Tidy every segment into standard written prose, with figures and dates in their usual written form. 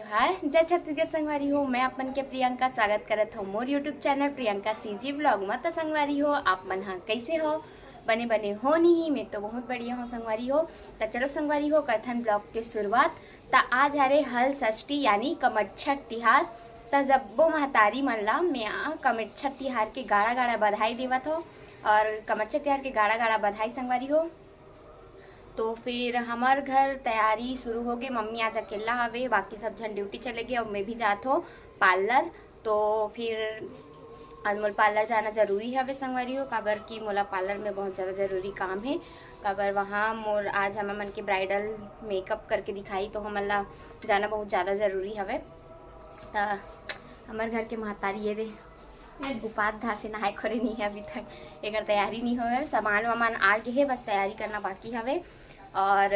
हाय जय छत्तीसगढ़ संगवारी हो। मैं अपन के प्रियंका स्वागत करत हूँ मोर YouTube channel Priyanka CG blog में। तो संगवारी हो आप मन हाँ कैसे हो, बने बने हो नहीं। मैं तो बहुत बढ़िया हूँ संगवारी हो। तो चलो संगवारी हो करथन ब्लॉग के शुरुआत। तो आज हरे हल षष्ठी यानी कमच्छठ तिहार। तो जब्बो महतारी मन ला मैं कमच्छठ तिहार के गाड़ा गाड़ा बधाई देवत हो। और कमच्छठ तिहार के गाड़ा गाड़ा बधाई संगवारी हो। तो फिर हमार घर तैयारी शुरू हो गई। मम्मी आज अकेला हवे, बाकी सब जन ड्यूटी चले गए और मैं भी जात हो पार्लर। तो फिर आज मोला पार्लर जाना जरूरी हवे संगवारी हो, काबर कि मोला पार्लर में बहुत ज़्यादा ज़रूरी काम है। काबर वहाँ मोर आज हम मन के ब्राइडल मेकअप करके दिखाई, तो हमला जाना बहुत ज़्यादा ज़रूरी हवे। तो हमारे घर के महतारी ये दे गुपात धा से नहाए खोरे नहीं है अभी तक, एक तैयारी नहीं हो। सामान वामान आ गए है, बस तैयारी करना बाकी हवे। और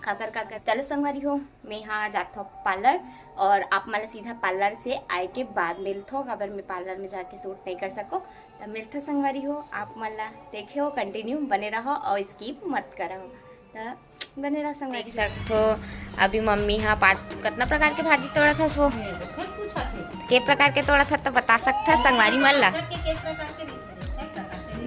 खाकर चलो संगवारी हो मैं यहाँ जाता हूँ पार्लर, और आप मला सीधा पार्लर से आए के बाद मिलते हो। अगर मैं पार्लर में जाके शूट नहीं कर सको तो मिलते संगवारी हो। आप मला देखे हो, कंटिन्यू बने रहो और स्किप मत करो। तो बने रहो संगवारी। देख सकते हो अभी मम्मी यहाँ 5 कितना प्रकार के भाजी तोड़ा था, सो के प्रकार के तोड़ा था तो बता सकता संगवारी मन ला।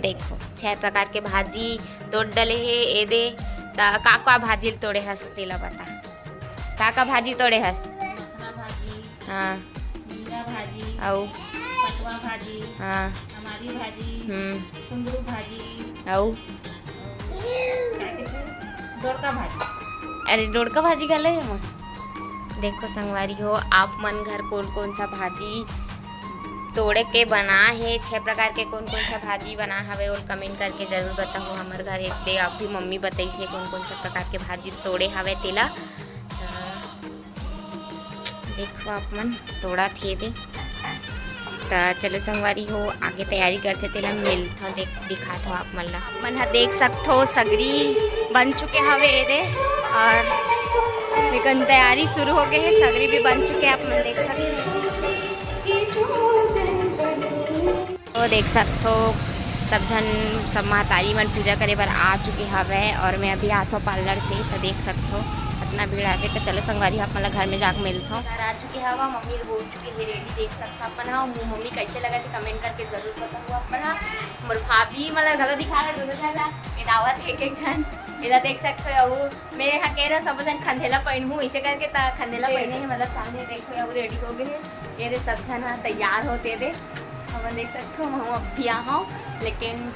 देखो 6 प्रकार के भाजी तोड़ डले है। ए दे का भाजी तोड़े हस तेला बता, का भाजी तोड़े हस। हाँ भाजी औ पटवा भाजी, हाँ हमारी भाजी, कुंदरू भाजी, औ दोड़का भाजी। अरे डोड़का भाजी गले है। देखो संगवारी हो आप मन घर कौन कौन सा भाजी तोड़े के बना है, 6 प्रकार के कौन कौन सा भाजी बना हवे और कमेंट करके जरूर बताओ। हमारे घर एक दे आप भी मम्मी बताई से कौन कौन सा प्रकार के भाजी तोड़े हवे तेला। देखो आप मन तोड़ा थे दे। तो चलो संगवारी हो आगे तैयारी करते तेला मिलता दिखा था आप मन ला। मन देख सकते हो सगरी बन चुके हवे दे, और लेकिन तैयारी शुरू हो गई है। सगरी भी बन चुके आप मन देख सकते हो। तो देख सकते हो सब महतारी मन पूजा करे बर आ चुके हवे, और मैं अभी आता हूँ पार्लर से। तो देख सकते हो इतना भीड़ आगे। तो चलो संगवारी आप मतलब घर में जाकर मिलता हूँ। घर आ चुके हवा, मम्मी हो चुकी है रेडी। देख सकते अपन। हाँ मम्मी कैसे लगा थे कमेंट करके जरूर बताऊँ अपन। हाँ मोर भाभी मतलब गला दिखा रहा दोनों जला दावत एक जन मेरा देख सकते हो। मैं यहाँ कह रहा सब जन खंडेला पहनूँ इसे करके खंडेला पहने हैं। मतलब सामने देखो अब रेडी हो गए हैं ये सब जन। हाँ तैयार होते थे हम देख सकते हो। हम अब भी यहाँ लेकिन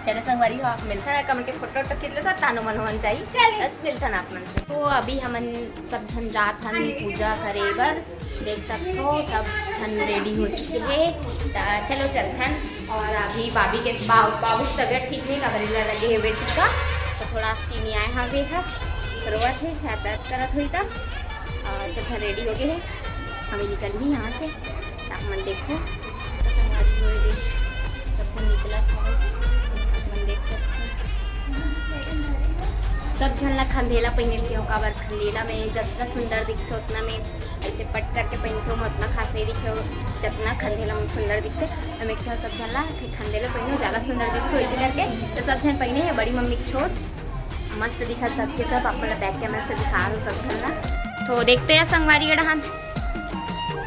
चलो संगवारी हो आप मिलता है कमेंट के फोटो खींच लेता तानो मन होन चाहिए। चल मिलता ना अपन से। तो अभी हमन सब झन जात हन पूजा करे बर। देख सकते हो सब झन रेडी हो चुके हैं। चलो चलथन। और अभी बाबी के बाबू की तबियत ठीक नहीं, कबरेला लगे है बेटी का, तो थोड़ा चीनी आए हवे है रोवत है शायद दर्द करत हुई। था चल रेडी हो गए हैं, हमें निकल भी यहाँ से। आप मन देखो सब निकला देख सकते सब झन ला खंडेला पहने के हो। काबर खंडेला में जितना सुंदर दिखते उतना में ऐसे पट करके पहनते हो, उतना खास नहीं दिखे जितना खंडेला में सुंदर दिखते। तो मैं क्या सब झन ला खंडेला पहनो ज़्यादा सुंदर दिखते हो इसी करके। तो सब झन पहने है, बड़ी मम्मी छोट मस्त दिखा सबके सब। अपना बैक कैमरा से दिखा रहा सब झन ला। तो देखते हैं संगवारी गढ़ान।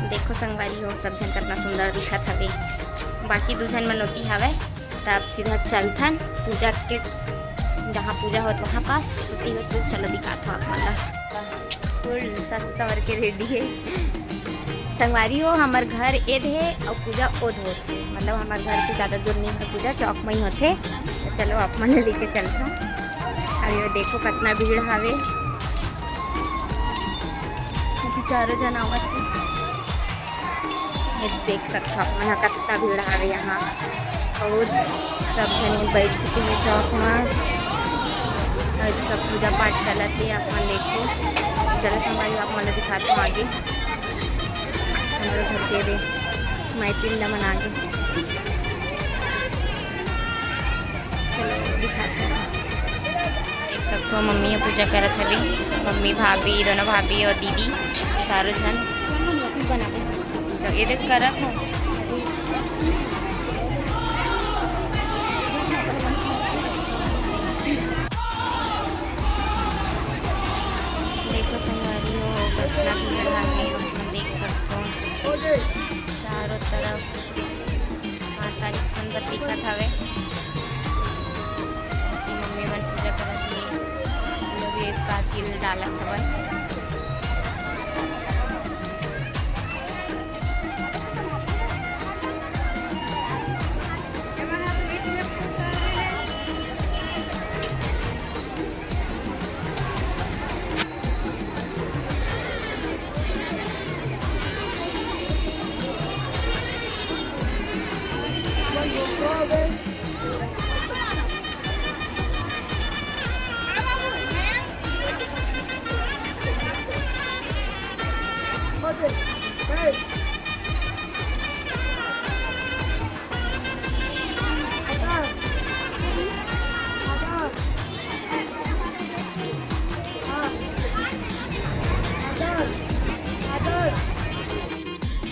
देखो संगवारी हो सब झन कितना सुंदर दिखत हवे। बाकी 2 झन मनोती हवे। तब सीधा चलथन पूजा के जहाँ पूजा होत वहाँ पास सुती हो। तो चलो दिखाता हूँ आप मतलब फुल सवर के रेडी है संगवारी हो। हमार घर एद है और पूजा ओद होते, मतलब हमारे घर से ज़्यादा दूर नहीं है, पूजा चौक में ही होते। तो चलो आप मन लेके चलता हूँ। अरे देखो कितना भीड़ हवे, चारों जन आवत है। देख सकते हो यहाँ कितना भीड़ हवे यहाँ। और सब जने बैठ चुके हैं चौक में, सब पूजा पाठ चलते आप मन देखो। चलो संगवारी आप मन दिखाते हूँ आगे हमारे घर के दे मैत्री मन आगे। चलो दिखाते हैं। देख सकते हो मम्मी पूजा करत हवे, मम्मी भाभी दोनों भाभी और दीदी सारे जन बना तो ये देख करत हो। देखो संगवारी हो कितना चढ़ा के हम देख सकते हो चारों तरफ माता लक्ष्मण का दिखत हवे। मम्मी मन पूजा करत हे, लोग एक कासिल डालत हवन।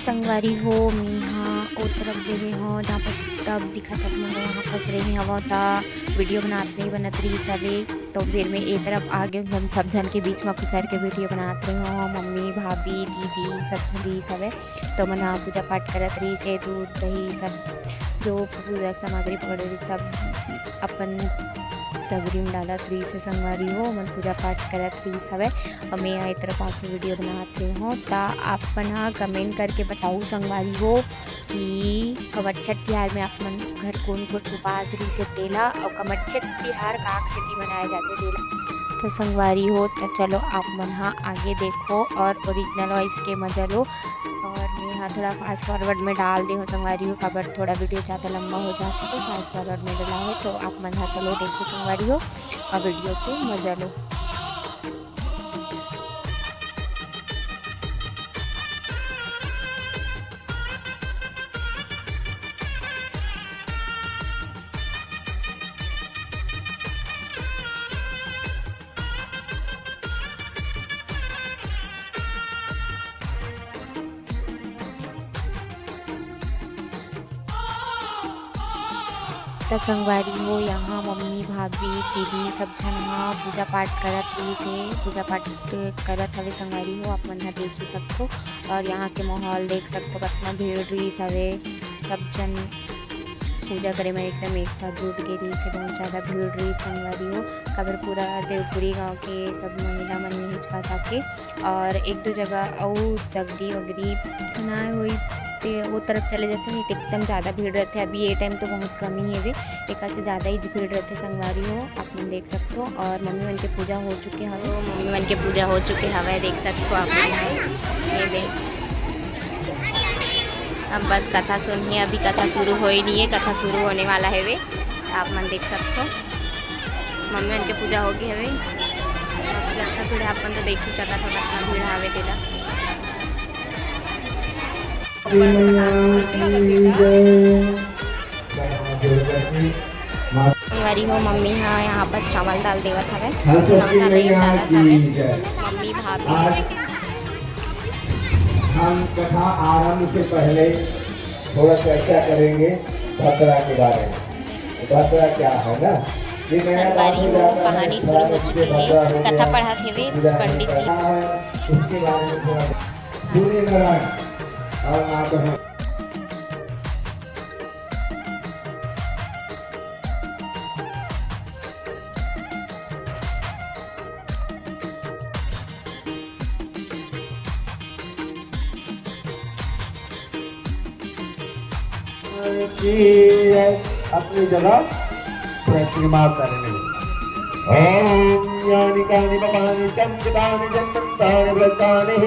संगवारी हो मीहा ओ तरफ देवे हो जहाँ पर तब दिखा तब मैं वहाँ फंस रही हवा था वीडियो बनाते बनत रही सभी। तो फिर मैं एक तरफ आ गए हम सब जन के बीच में खुसर के वीडियो बनाते रही हो, मम्मी भाभी दीदी सब रही सब। तो मना पूजा पाठ करत रही से दूध दही सब जो पूजा सामग्री पकड़ रही सब अपन सगरी में डाला रही से संगवारी हो मन पूजा पाठ करत रही सब। और मैं आई तरफ आके वीडियो बनाते हो ता अपन कमेंट करके बताऊँ संगवारी हो कि कमरछठ तिहार में आप मन घर कौन कौन उपास रही से तेला और कमरछठ तिहार काक से मनाए जाते तेला। तो संगवारी हो तो चलो आप मन हाँ आगे देखो और ओरिजिनल वॉइस के मजा लो। और मैं यहाँ थोड़ा फास्ट फॉरवर्ड में डाल दी हूँ संगवारी हो, खबर थोड़ा वीडियो ज़्यादा लंबा हो जाता तो फास्ट फॉरवर्ड में डाला है। तो आप मन हाँ चलो देखो संगवारी हो और वीडियो के मजा लो। तो संगवारी हो यहाँ मम्मी भाभी दीदी सब जन हाँ पूजा पाठ करत रही से पूजा पाठ करत हवे संगवारी हो आप मन हाँ देख ही सकते हो। और यहाँ के माहौल देख सकते हो कितना भीड़ रही सवे सब जन पूजा करे में एकदम एक साथ जुट के रही से बहुत ज़्यादा भीड़ रही संगवारी हो। खबर पूरा देवपुरी गांव के सब महिला मन में हिच पास आके और एक दो जगह और सगरी वगरी खनाए हुई वो तरफ चले जाते हैं तो एकदम ज़्यादा भीड़ रहते हैं। अभी ये टाइम तो बहुत कम ही है वे एक से ज़्यादा ही भीड़ रहते संगवारी हो आप मन देख सकते हो। और मम्मी मन के पूजा हो चुके हवे, मम्मी मन के पूजा हो चुके हवे देख सकते हो आप ये देख। अब बस कथा सुनिए, अभी कथा शुरू हो ही नहीं है, कथा शुरू होने वाला है वे आप मन देख सकते हो। मम्मी मन के पूजा हो गई हवे, कितना भीड़ अपन तो देख ही सकता था कितना भीड़ हवे तेला। संगवारी हो मम्मी हाँ यहाँ पर चावल दाल देवत हवे, चावल दाल डालत हवे मम्मी भाभी। हम कथा आरंभ से पहले थोड़ा चर्चा करेंगे भद्रा के बारे में। भद्रा क्या है ना, ये संगवारी हो कहानी शुरू हो चुकी है, कथा पढ़ा थे पंडित जी। उसके बारे में थोड़ा सूर्य नारायण और आप हैं अपनी जगह प्रतिमा करने। ओम यानि कानि पपानि चंद्रानि जन्मन्तानि व्रतानि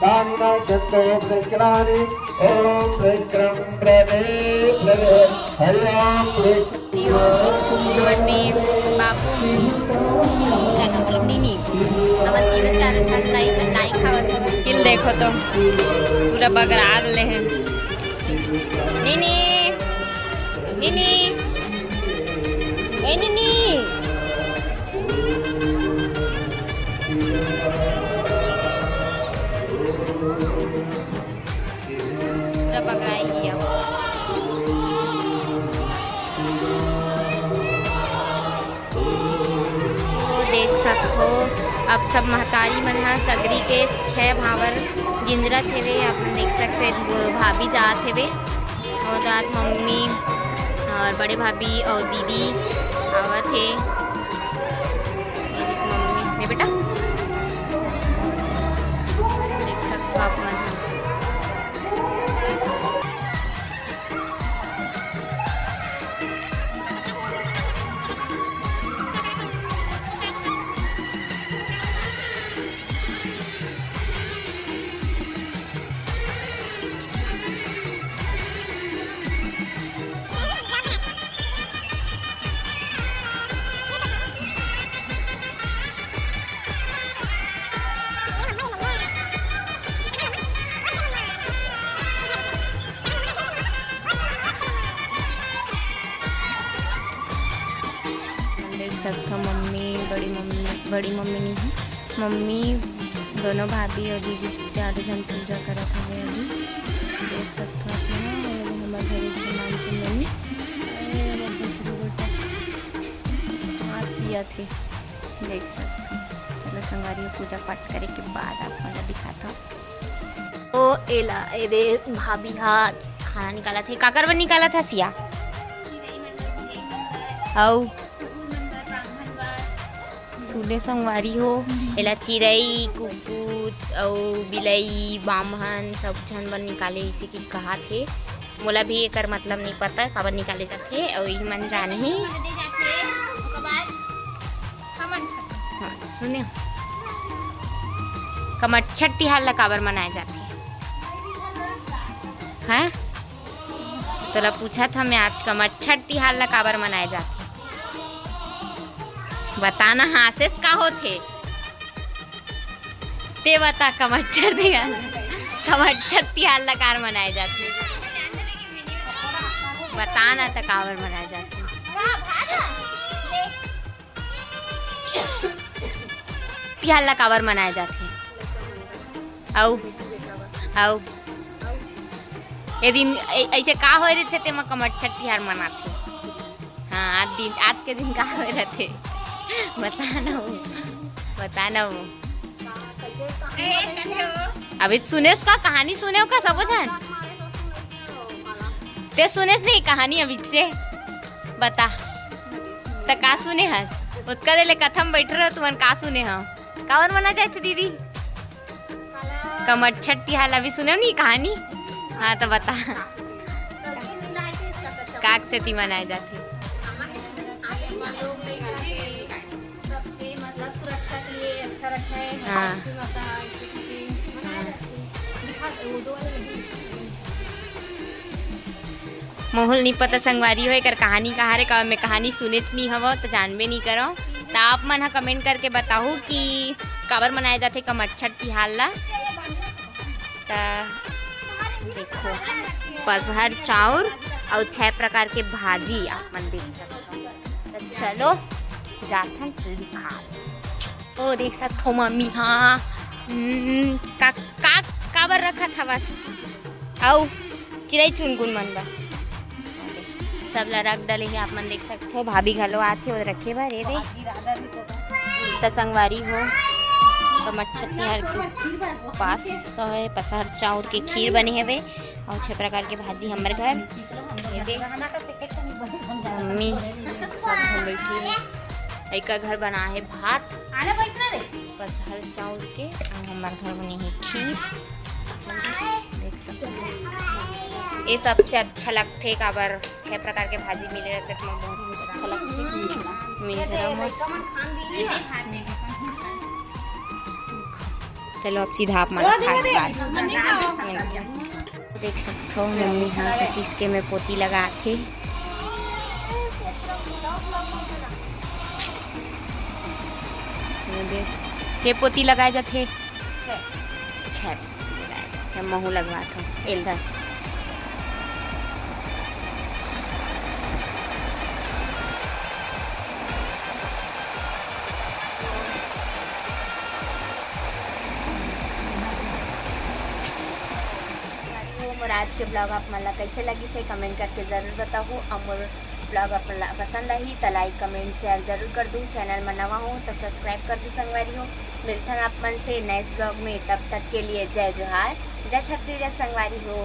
तानि न चन्तो प्रकलानि। ओम प्रक्रम प्रवे प्रवे हरि ओम बापू मतलब नहीं हमारे जीवन का लाइक खावा स्किल देखो तो पूरा बगरा रहे हैं। नीनी नीनी ए नीनी पूरा बगराई किया तो देख सकते हो अब सब महतारी मन हा सगरी के 6 भावर गिंजरत हेवे। आप मन देख सकते भाभी जात हेवे और दात मम्मी और बड़े भाभी और दीदी आवत है। मम्मी बेटा देख सकते हो आप मन। सबका मम्मी बड़ी मम्मी नहीं है, मम्मी दोनों भाभी और दीदी ज़्यादा जन पूजा करा था। अभी देख सकते हो आप हमारे घर सामान चुननी सिया थे देख सकते हो। चलो संगवारी पूजा पाठ करे के बाद आप मला दिखाता हूँ। ओ एला ए भाभी हा खाना निकाला थे, काकर बन निकाला था सिया आओ सुने संगवारी हो। एला चिड़ई कुकुर और बिलई बामहन सब झन बन निकाले इसे की कहा थे। मोला भी एकर मतलब नहीं पता काबर निकाले जाथे और यही मन जाने ही। हाँ सुने कमच्छट तिहार ला काबर मनाए जाथे हैं? तोला पूछा था मैं आज कमच्छट तिहार ला काबर मनाए जाथे बताना। हासेस का होथे ते बता। कमच्छर तिहार ला कार मनाए जाथे बताना तो काबर मनाए जाथे। तिहार ला काबर मनाए जाथे औ ये दिन ऐसे का हो रहे थे तेमा कमच्छर तिहार मनाथे। हाँ आज के दिन का हो रहे थे बताना वो अभी सुने उसका कहानी सुने का सब जान ते सुने नहीं कहानी अभी से बता तो का सुने हस उसका देले कथम बैठ रहे तुमन का सुने हाँ कावर मना जाए थे दीदी कमच्छर तिहार अभी सुने नहीं कहानी। हाँ तो बता काक से ती मनाए जाते। हाँ मोहल नहीं पता संगवारी हो कर कहानी कहा रे का मैं कहानी सुने नहीं हव तो जानबे नहीं करो। तो आप मन कमेंट करके बताओ कि काबर मनाए जाते कमच्छर तिहार ला। देखो पसहर चाउर और 6 प्रकार के भाजी आप मन देख सकते हो। तो चलो जाथन दिखा ओ देख सकते हो मम्मी। हाँ काबर रखा था बस आओ चिड़ई चुनगुन मन बा सब ला रख डाले हैं आप मन देख सकते हो। भाभी घलो आते और रखे बार ये तो संगवारी हो कमच्छर तिहार के पास है पसहर चाउर के खीर बने हुए और 6 प्रकार के भाजी हमारे घर मम्मी सब बैठी एक घर बना है भात पसहर चाउर के और हमारे घर बनी है खीर देख सकते हो। ये सबसे अच्छा लगते काबर 6 प्रकार के भाजी मिले रहते तो बहुत अच्छा लगते मिल रहा। चलो अब सीधा आप मारा देख सकते हो मम्मी हाँ किसी के में पोती लगा थे। के पोती लगाए जाते 6 महू लगवा था इधर। और आज के ब्लॉग आप मला कैसे लगी से कमेंट करके ज़रूर बताओ। और ब्लॉग अपन पसंद आई तो लाइक कमेंट शेयर जरूर कर दूँ। चैनल में नवा हो तो सब्सक्राइब कर दी संगवारी हो। मिलते हैं आप मन से नेक्स्ट ब्लॉग में, तब तक के लिए जय जोहार, जय छत्तीसगढ़ संगवारी हो।